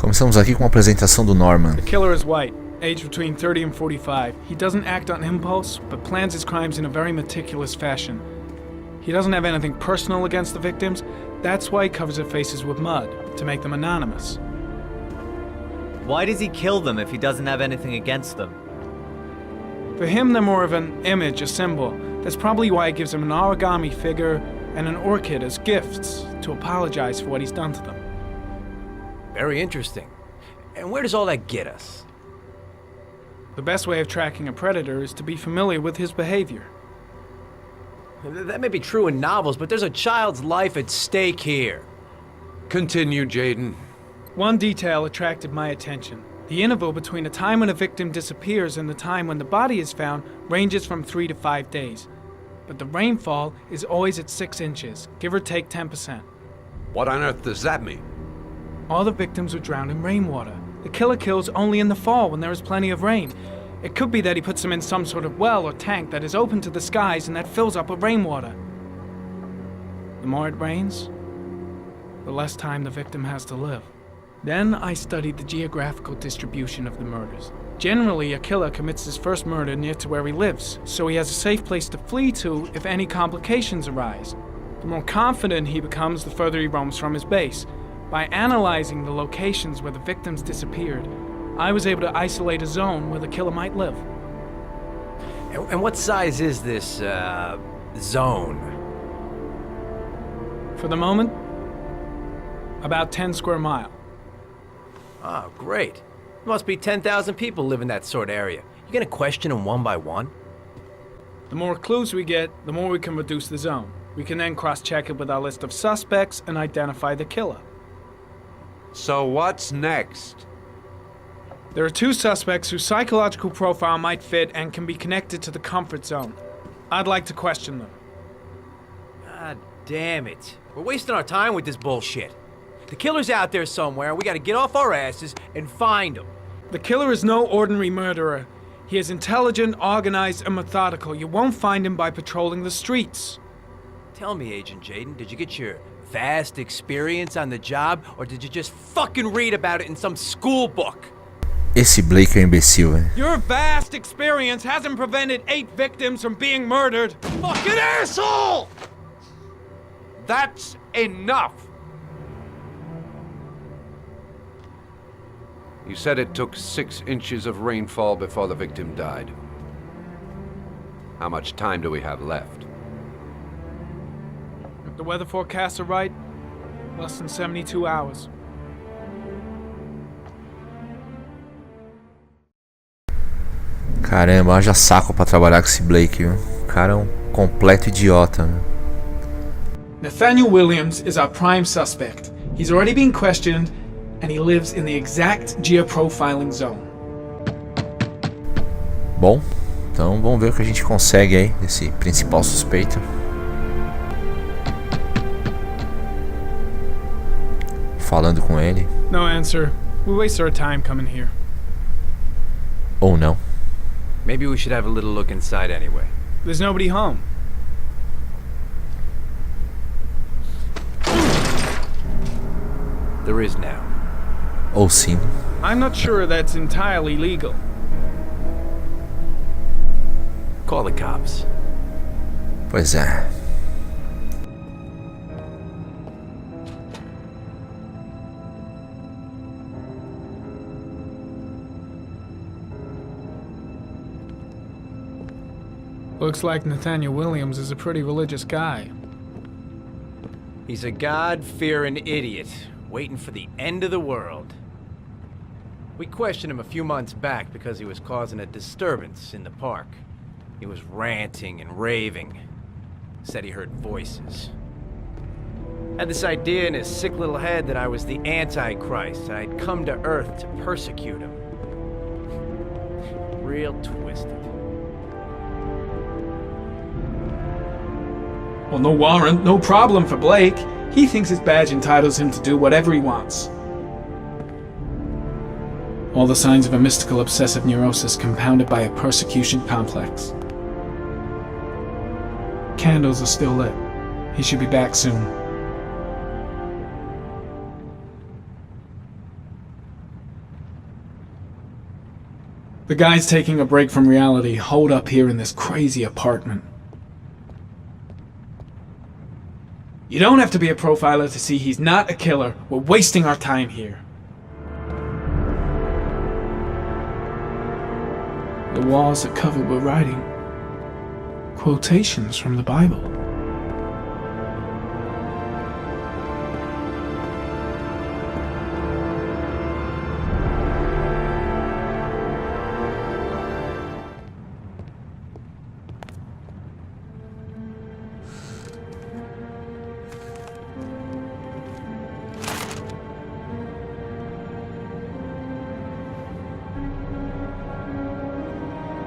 Começamos aqui com a apresentação do Norman. The killer is white, aged between 30 and 45. He doesn't act on impulse, but plans his crimes in a very meticulous fashion. He doesn't have anything personal against the victims. That's why he covers their faces with mud, to make them anonymous. Why does he kill them if he doesn't have anything against them? For him, they're more of an image, a symbol. That's probably why he gives them an origami figure and an orchid as gifts to apologize for what he's done to them. Very interesting. And where does all that get us? The best way of tracking a predator is to be familiar with his behavior. That may be true in novels, but there's a child's life at stake here. Continue, Jaden. One detail attracted my attention. The interval between the time when a victim disappears and the time when the body is found ranges from 3 to 5 days. But the rainfall is always at 6 inches, give or take 10%. What on earth does that mean? All the victims were drowned in rainwater. The killer kills only in the fall when there is plenty of rain. It could be that he puts them in some sort of well or tank that is open to the skies and that fills up with rainwater. The more it rains, the less time the victim has to live. Then I studied the geographical distribution of the murders. Generally, a killer commits his first murder near to where he lives, so he has a safe place to flee to if any complications arise. The more confident he becomes, the further he roams from his base. By analyzing the locations where the victims disappeared, I was able to isolate a zone where the killer might live. And what size is this, zone? For the moment, about 10 square miles. Oh, great. There must be 10,000 people live in that sort of area. You gonna question them one by one? The more clues we get, the more we can reduce the zone. We can then cross-check it with our list of suspects and identify the killer. So what's next? There are 2 suspects whose psychological profile might fit and can be connected to the comfort zone. I'd like to question them. God damn it. We're wasting our time with this bullshit. The killer's out there somewhere, we gotta get off our asses and find him. The killer is no ordinary murderer. He is intelligent, organized, and methodical. You won't find him by patrolling the streets. Tell me, Agent Jaden, did you get your vast experience on the job, or did you just fucking read about it in some school book? Esse Blake é um imbecil, velho. Your vast experience hasn't prevented 8 victims from being murdered. Fucking asshole! That's enough! You said it took 6 inches of rainfall before the victim died. How much time do we have left? If the weather forecasts are right, less than 72 hours. Caramba, haja saco pra trabalhar com esse Blake, viu? O cara é um completo idiota, né? Nathaniel Williams is our prime suspect. He's already been questioned, and he lives in the exact geoprofiling zone. Bom, então vamos ver o que a gente consegue aí desse principal suspeito. Falando com ele. No answer. We waste our time coming here. Ou não. Maybe we should have a little look inside anyway. There's nobody home. There is now. Ou sim. I'm not sure that's entirely legal. Call the cops. Pois é. Looks like Nathaniel Williams is a pretty religious guy. He's a God-fearing idiot, waiting for the end of the world. We questioned him a few months back because he was causing a disturbance in the park. He was ranting and raving. Said he heard voices. Had this idea in his sick little head that I was the Antichrist and I'd come to Earth to persecute him. Real twisted. Well, no warrant, no problem for Blake. He thinks his badge entitles him to do whatever he wants. All the signs of a mystical obsessive neurosis compounded by a persecution complex. Candles are still lit. He should be back soon. The guy's taking a break from reality, holed up here in this crazy apartment. You don't have to be a profiler to see he's not a killer. We're wasting our time here. The walls are covered with writing. Quotations from the Bible.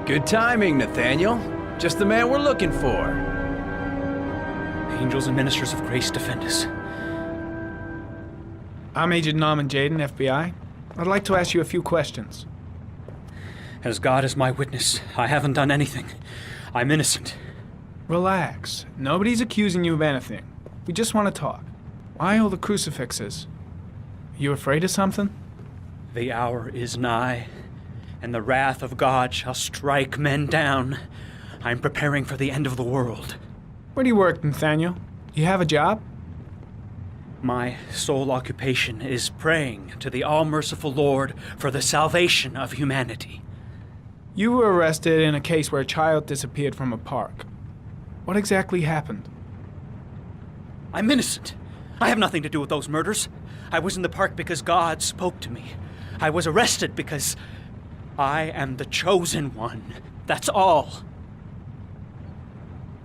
Good timing, Nathaniel. Just the man we're looking for. Angels and ministers of grace defend us. I'm Agent Norman Jaden, FBI. I'd like to ask you a few questions. As God is my witness, I haven't done anything. I'm innocent. Relax. Nobody's accusing you of anything. We just want to talk. Why all the crucifixes? You afraid of something? The hour is nigh, and the wrath of God shall strike men down. I'm preparing for the end of the world. Where do you work, Nathaniel? You have a job? My sole occupation is praying to the all-merciful Lord for the salvation of humanity. You were arrested in a case where a child disappeared from a park. What exactly happened? I'm innocent. I have nothing to do with those murders. I was in the park because God spoke to me. I was arrested because I am the chosen one. That's all.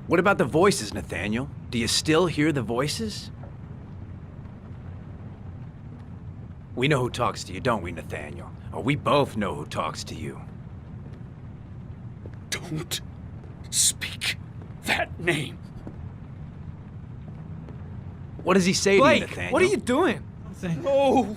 What about the voices, Nathaniel? Do you still hear the voices? We know who talks to you, don't we, Nathaniel? Or we both know who talks to you. Don't speak that name. What does he say to you, Blake, Nathaniel? what are you doing? No,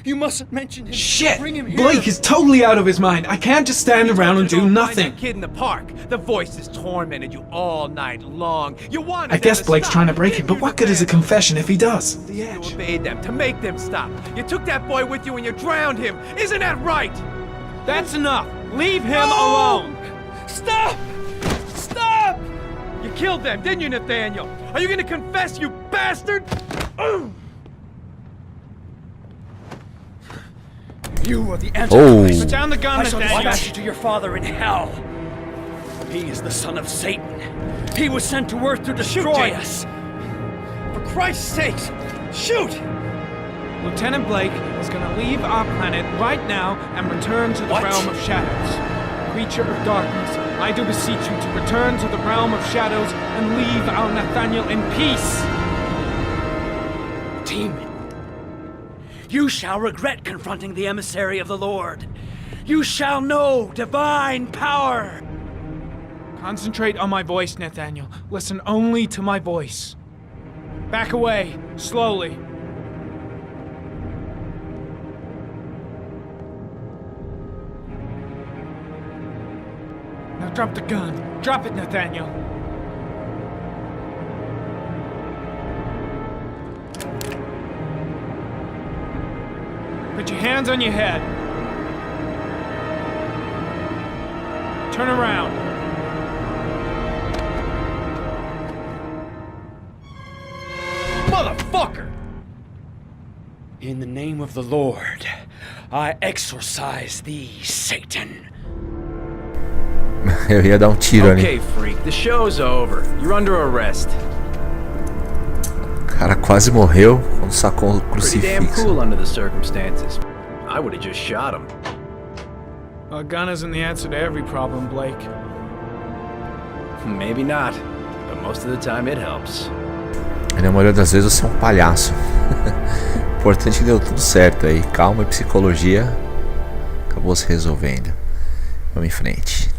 you mustn't mention him. Shit! Bring him here. Blake is totally out of his mind. I can't just stand around and do Find nothing. that kid in the park. The voices tormented you all night long. You wanted I them guess to Blake's stop, trying to break it, didn't but you, what good is a Nathaniel? confession if he does? You obeyed them to make them stop. You took that boy with you and you drowned him. Isn't that right? That's enough. Leave him alone. Stop! Stop! You killed them, didn't you, Nathaniel? Are you gonna confess, you bastard? You are the Antichrist. Put down the gun, I shall Nathaniel. dispatch you to your father in hell. He is the son of Satan. He was sent to earth to destroy us. For Christ's sake, shoot! Lieutenant Blake is gonna leave our planet right now and return to the What? realm of shadows. Creature of darkness, I do beseech you to return to the realm of shadows and leave our Nathaniel in peace. Demon, you shall regret confronting the emissary of the Lord. You shall know divine power. Concentrate on my voice, Nathaniel. Listen only to my voice. Back away, slowly. Now drop the gun. Drop it, Nathaniel. Put your hands on your head. Turn around. Motherfucker! In the name of the Lord, I exorcise thee, Satan. Eu ia dar um tiro Okay, ali. freak, the show's over. You're under arrest. O cara quase morreu quando sacou o Pretty damn crucifixo. cool under the circumstances. I would have just shot him. A gun isn't the answer to every problem, Blake. Maybe not, but most of the time it helps. E na maioria das vezes você é um palhaço. Importante que deu tudo certo aí. Calma e psicologia acabou se resolvendo. Vamos em frente.